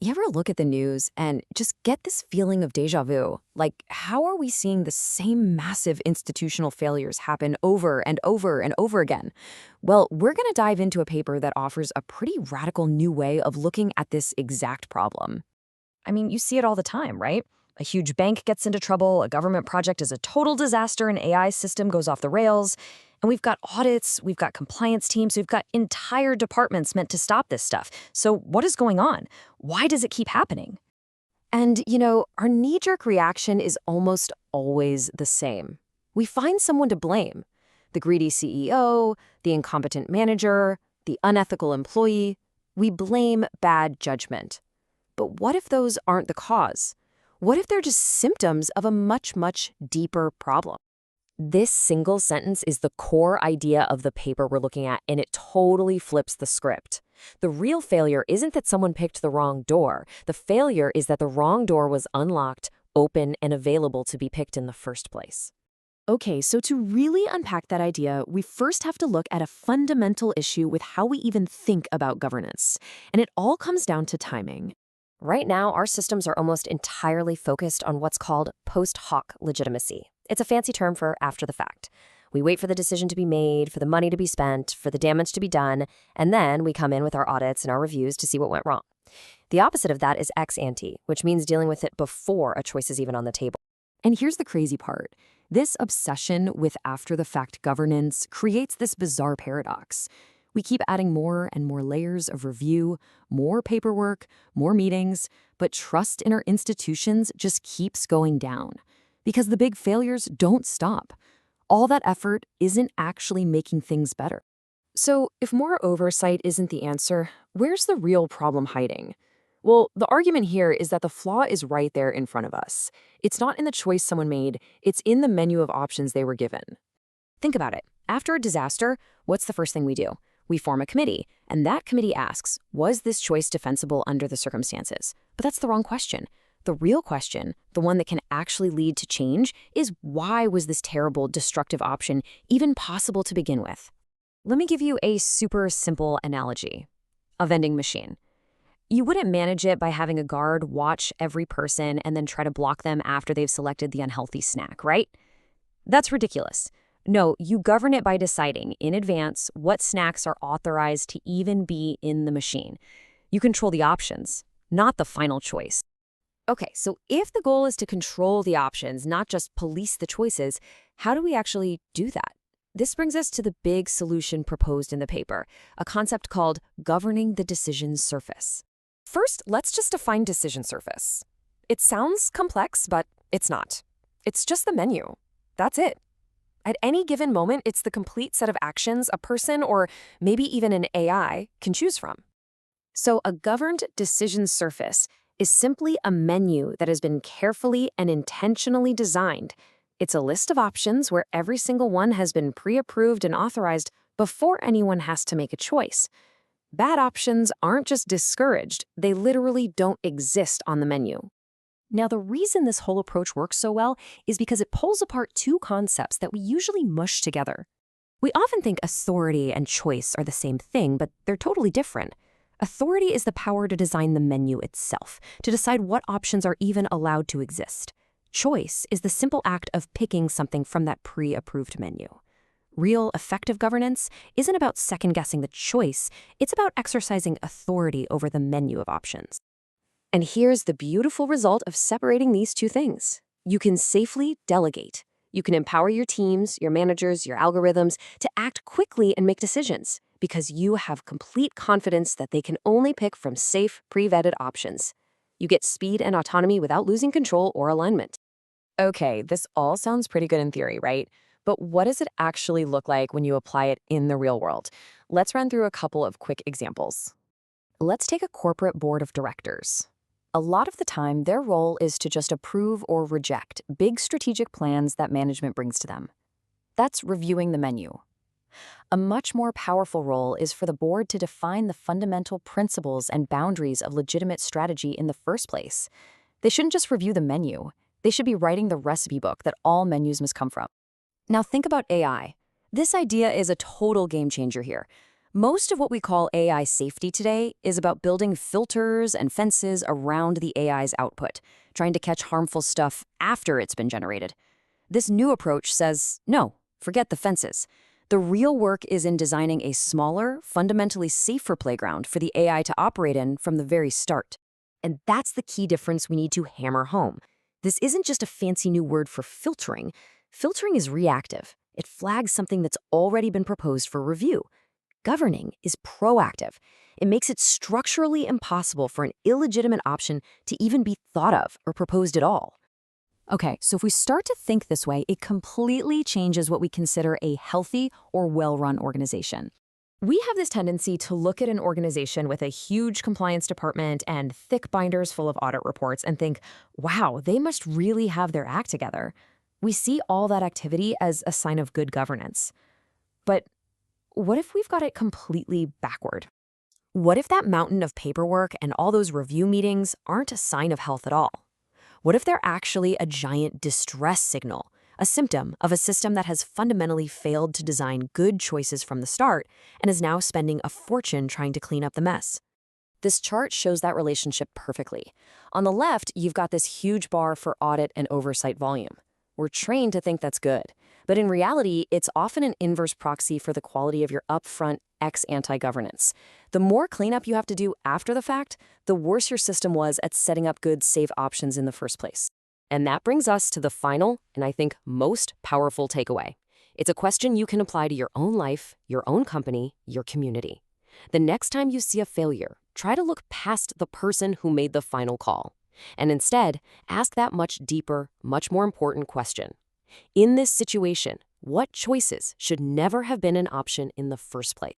You ever look at the news and just get this feeling of déjà vu? Like, how are we seeing the same massive institutional failures happen over and over and over again? Well, we're going to dive into a paper that offers a pretty radical new way of looking at this exact problem. I mean, you see it all the time, right? A huge bank gets into trouble, a government project is a total disaster, an AI system goes off the rails, and we've got audits, we've got compliance teams, we've got entire departments meant to stop this stuff. So what is going on? Why does it keep happening? And, our knee-jerk reaction is almost always the same. We find someone to blame. The greedy CEO, the incompetent manager, the unethical employee. We blame bad judgment. But what if those aren't the cause? What if they're just symptoms of a much, much deeper problem? This single sentence is the core idea of the paper we're looking at, and it totally flips the script. The real failure isn't that someone picked the wrong door. The failure is that the wrong door was unlocked, open, and available to be picked in the first place. Okay, so to really unpack that idea, we first have to look at a fundamental issue with how we even think about governance. And it all comes down to timing. Right now, our systems are almost entirely focused on what's called post-hoc legitimacy. It's a fancy term for after the fact. We wait for the decision to be made, for the money to be spent, for the damage to be done, and then we come in with our audits and our reviews to see what went wrong. The opposite of that is ex ante, which means dealing with it before a choice is even on the table. And here's the crazy part. This obsession with after-the-fact governance creates this bizarre paradox. We keep adding more and more layers of review, more paperwork, more meetings, but trust in our institutions just keeps going down because the big failures don't stop. All that effort isn't actually making things better. So if more oversight isn't the answer, where's the real problem hiding? Well, the argument here is that the flaw is right there in front of us. It's not in the choice someone made, it's in the menu of options they were given. Think about it. After a disaster, what's the first thing we do? We form a committee, and that committee asks, was this choice defensible under the circumstances? But that's the wrong question. The real question, the one that can actually lead to change, is why was this terrible, destructive option even possible to begin with? Let me give you a super simple analogy. A vending machine. You wouldn't manage it by having a guard watch every person and then try to block them after they've selected the unhealthy snack, right? That's ridiculous. No, you govern it by deciding in advance what snacks are authorized to even be in the machine. You control the options, not the final choice. Okay, so if the goal is to control the options, not just police the choices, how do we actually do that? This brings us to the big solution proposed in the paper, a concept called governing the decision surface. First, let's just define decision surface. It sounds complex, but it's not. It's just the menu. That's it. At any given moment, it's the complete set of actions a person, or maybe even an AI, can choose from. So a governed decision surface is simply a menu that has been carefully and intentionally designed. It's a list of options where every single one has been pre-approved and authorized before anyone has to make a choice. Bad options aren't just discouraged, they literally don't exist on the menu. Now, the reason this whole approach works so well is because it pulls apart two concepts that we usually mush together. We often think authority and choice are the same thing, but they're totally different. Authority is the power to design the menu itself, to decide what options are even allowed to exist. Choice is the simple act of picking something from that pre-approved menu. Real, effective governance isn't about second-guessing the choice, it's about exercising authority over the menu of options. And here's the beautiful result of separating these two things. You can safely delegate. You can empower your teams, your managers, your algorithms to act quickly and make decisions because you have complete confidence that they can only pick from safe, pre-vetted options. You get speed and autonomy without losing control or alignment. Okay, this all sounds pretty good in theory, right? But what does it actually look like when you apply it in the real world? Let's run through a couple of quick examples. Let's take a corporate board of directors. A lot of the time, their role is to just approve or reject big strategic plans that management brings to them. That's reviewing the menu. A much more powerful role is for the board to define the fundamental principles and boundaries of legitimate strategy in the first place. They shouldn't just review the menu. They should be writing the recipe book that all menus must come from. Now think about AI. This idea is a total game changer here. Most of what we call AI safety today is about building filters and fences around the AI's output, trying to catch harmful stuff after it's been generated. This new approach says, no, forget the fences. The real work is in designing a smaller, fundamentally safer playground for the AI to operate in from the very start. And that's the key difference we need to hammer home. This isn't just a fancy new word for filtering. Filtering is reactive. It flags something that's already been proposed for review. Governing is proactive. It makes it structurally impossible for an illegitimate option to even be thought of or proposed at all. Okay, so if we start to think this way, it completely changes what we consider a healthy or well-run organization. We have this tendency to look at an organization with a huge compliance department and thick binders full of audit reports and think, wow, they must really have their act together. We see all that activity as a sign of good governance. But what if we've got it completely backward? What if that mountain of paperwork and all those review meetings aren't a sign of health at all? What if they're actually a giant distress signal, a symptom of a system that has fundamentally failed to design good choices from the start and is now spending a fortune trying to clean up the mess? This chart shows that relationship perfectly. On the left, you've got this huge bar for audit and oversight volume. We're trained to think that's good, but in reality, it's often an inverse proxy for the quality of your upfront ex-ante governance. The more cleanup you have to do after the fact, the worse your system was at setting up good, safe options in the first place. And that brings us to the final, and I think most powerful takeaway. It's a question you can apply to your own life, your own company, your community. The next time you see a failure, try to look past the person who made the final call. And instead, ask that much deeper, much more important question. In this situation, what choices should never have been an option in the first place?